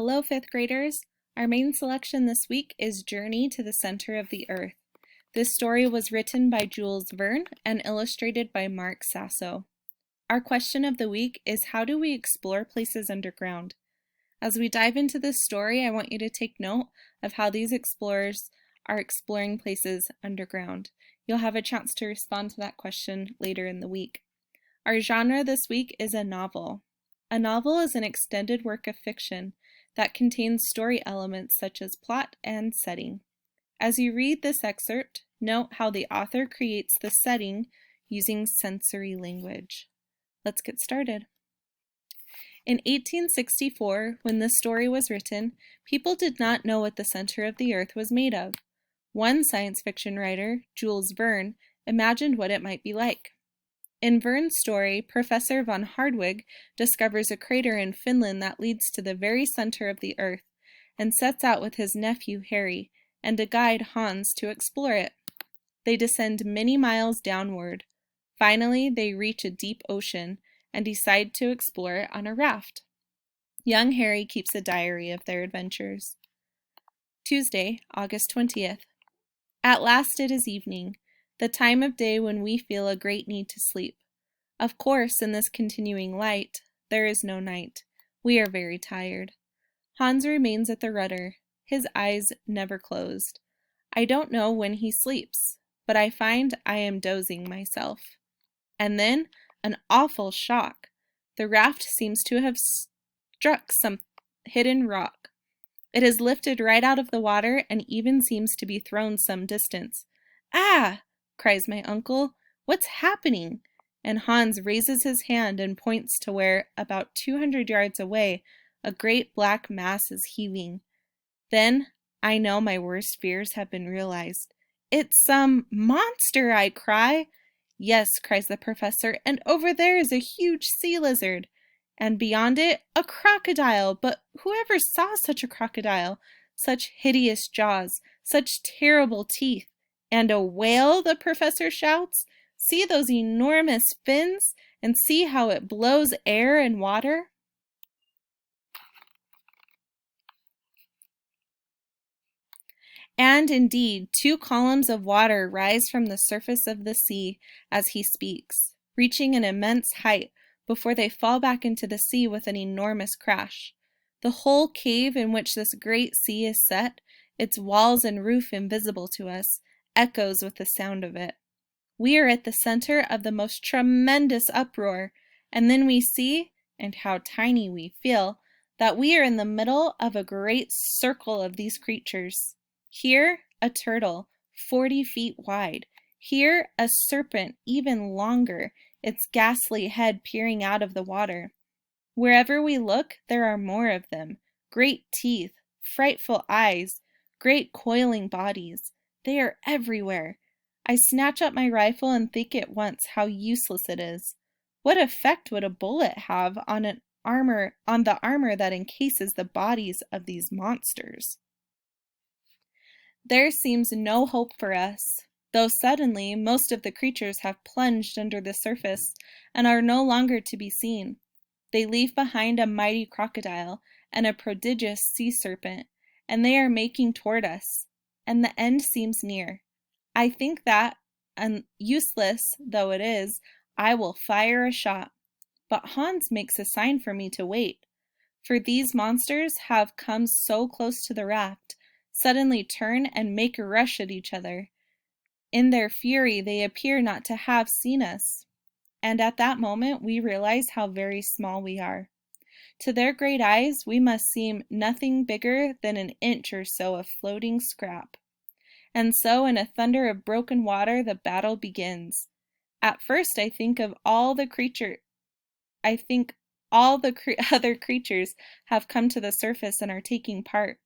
Hello, fifth graders. Our main selection this week is Journey to the Center of the Earth. This story was written by Jules Verne and illustrated by Mark Sasso. Our question of the week is, how do we explore places underground? As we dive into this story, I want you to take note of how these explorers are exploring places underground. You'll have a chance to respond to that question later in the week. Our genre this week is a novel. A novel is an extended work of fiction that contains story elements such as plot and setting. As you read this excerpt, note how the author creates the setting using sensory language. Let's get started. In 1864, when this story was written, people did not know what the center of the earth was made of. One science fiction writer, Jules Verne, imagined what it might be like. In Verne's story, Professor von Hardwigg discovers a crater in Finland that leads to the very center of the earth and sets out with his nephew Harry and a guide Hans to explore it. They descend many miles downward. Finally, they reach a deep ocean and decide to explore it on a raft. Young Harry keeps a diary of their adventures. Tuesday, August 20th. At last it is evening, the time of day when we feel a great need to sleep. Of course, in this continuing light, there is no night. We are very tired. Hans remains at the rudder, his eyes never closed. I don't know when he sleeps, but I find I am dozing myself. And then, an awful shock. The raft seems to have struck some hidden rock. It is lifted right out of the water and even seems to be thrown some distance. Ah! Cries my uncle. What's happening? And Hans raises his hand and points to where, about 200 yards away, a great black mass is heaving. Then I know my worst fears have been realized. It's some monster, I cry. Yes, cries the professor, and over there is a huge sea lizard. And beyond it, a crocodile. But whoever saw such a crocodile? Such hideous jaws, such terrible teeth. And a whale, the professor shouts. See those enormous fins, and see how it blows air and water. And indeed, 2 columns of water rise from the surface of the sea as he speaks, reaching an immense height before they fall back into the sea with an enormous crash. The whole cave in which this great sea is set, its walls and roof invisible to us, echoes with the sound of it. We are at the center of the most tremendous uproar, and then we see, and how tiny we feel, that we are in the middle of a great circle of these creatures. Here, a turtle, 40 feet wide. Here, a serpent, even longer, its ghastly head peering out of the water. Wherever we look, there are more of them. Great teeth, frightful eyes, great coiling bodies. They are everywhere. I snatch up my rifle and think at once how useless it is. What effect would a bullet have on the armor that encases the bodies of these monsters? There seems no hope for us, though suddenly most of the creatures have plunged under the surface and are no longer to be seen. They leave behind a mighty crocodile and a prodigious sea serpent, and they are making toward us, and the end seems near. I think that, useless though it is, I will fire a shot. But Hans makes a sign for me to wait, for these monsters have come so close to the raft, suddenly turn and make a rush at each other. In their fury, they appear not to have seen us, and at that moment we realize how very small we are. To their great eyes, we must seem nothing bigger than an inch or so of floating scrap. And so, in a thunder of broken water, the battle begins. At first, I think all the other creatures have come to the surface and are taking part.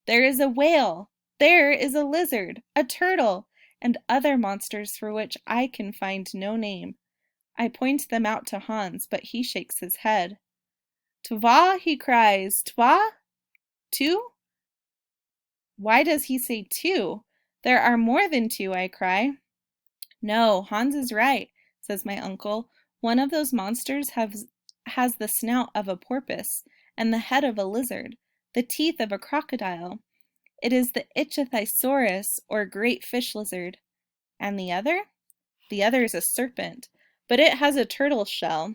There is a whale, there is a lizard, a turtle, and other monsters for which I can find no name. I point them out to Hans, but he shakes his head. "Twa," he cries, "twa? 2? Why does he say 2? There are more than 2, I cry. No, Hans is right, says my uncle. One of those monsters has the snout of a porpoise and the head of a lizard. the teeth of a crocodile. It is the Ichthyosaurus, or great fish lizard. And the other? The other is a serpent, but it has a turtle shell.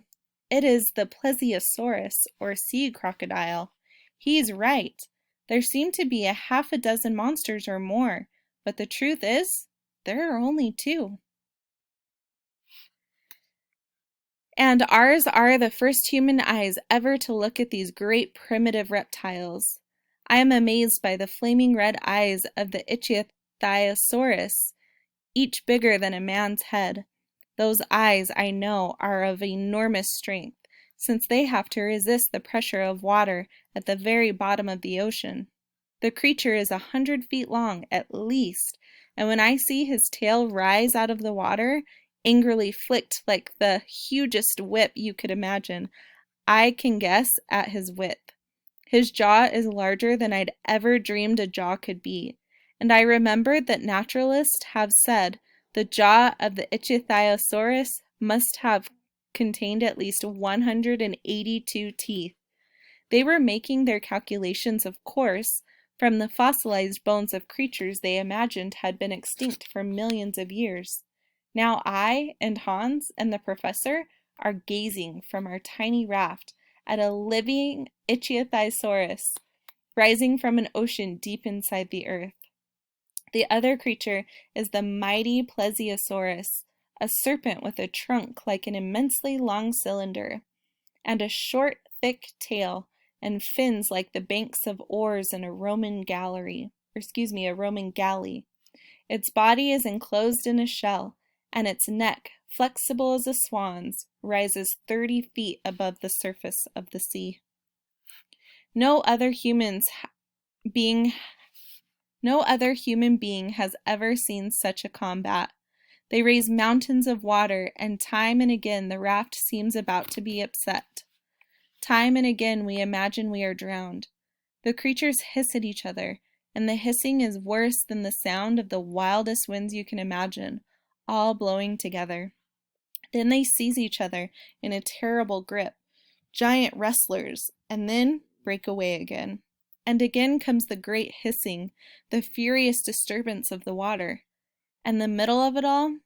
It is the Plesiosaurus, or sea crocodile. He's right. There seem to be a half a dozen monsters or more, but the truth is, there are only two. And ours are the first human eyes ever to look at these great primitive reptiles. I am amazed by the flaming red eyes of the Ichthyosaurus, each bigger than a man's head. Those eyes, I know, are of enormous strength, since they have to resist the pressure of water at the very bottom of the ocean. The creature is 100 feet long, at least, and when I see his tail rise out of the water, angrily flicked like the hugest whip you could imagine, I can guess at his width. His jaw is larger than I'd ever dreamed a jaw could be, and I remembered that naturalists have said the jaw of the Ichthyosaurus must have contained at least 182 teeth. They were making their calculations, of course, from the fossilized bones of creatures they imagined had been extinct for millions of years. Now I and Hans and the professor are gazing from our tiny raft at a living Ichthyosaurus rising from an ocean deep inside the earth. The other creature is the mighty Plesiosaurus, a serpent with a trunk like an immensely long cylinder, and a short, thick tail, and fins like the banks of oars in a Roman galley. Its body is enclosed in a shell, and its neck, flexible as a swan's, rises 30 feet above the surface of the sea. No other human being has ever seen such a combat. They raise mountains of water, and time and again the raft seems about to be upset. Time and again we imagine we are drowned. The creatures hiss at each other, and the hissing is worse than the sound of the wildest winds you can imagine, all blowing together. Then they seize each other in a terrible grip, giant wrestlers, and then break away again. And again comes the great hissing, the furious disturbance of the water. And the middle of it all?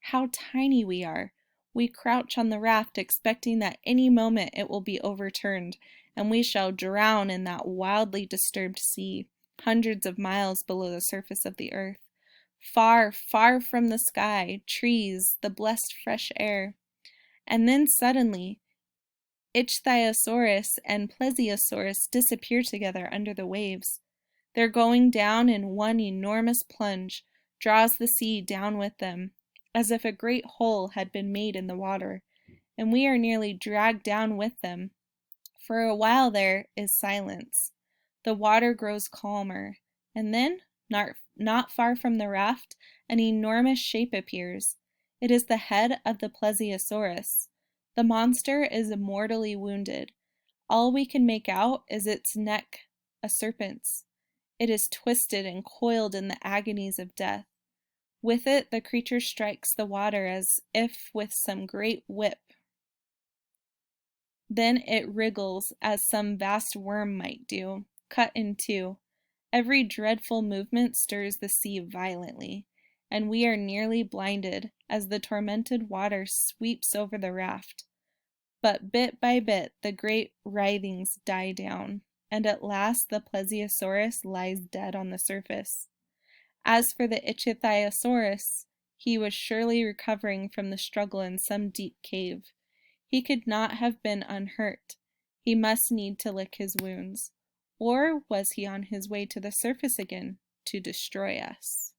How tiny we are. We crouch on the raft expecting that any moment it will be overturned, and we shall drown in that wildly disturbed sea, hundreds of miles below the surface of the earth. Far, far from the sky, trees, the blessed fresh air. And then suddenly, Ichthyosaurus and Plesiosaurus disappear together under the waves. Their going down in one enormous plunge draws the sea down with them, as if a great hole had been made in the water, and we are nearly dragged down with them. For a while there is silence. The water grows calmer, and then, not far from the raft, an enormous shape appears. It is the head of the Plesiosaurus. The monster is mortally wounded. All we can make out is its neck, a serpent's. It is twisted and coiled in the agonies of death. With it, the creature strikes the water as if with some great whip. Then it wriggles as some vast worm might do, cut in two. Every dreadful movement stirs the sea violently, and we are nearly blinded as the tormented water sweeps over the raft. But bit by bit the great writhings die down, and at last the Plesiosaurus lies dead on the surface. As for the Ichthyosaurus, he was surely recovering from the struggle in some deep cave. He could not have been unhurt. He must need to lick his wounds. Or was he on his way to the surface again to destroy us?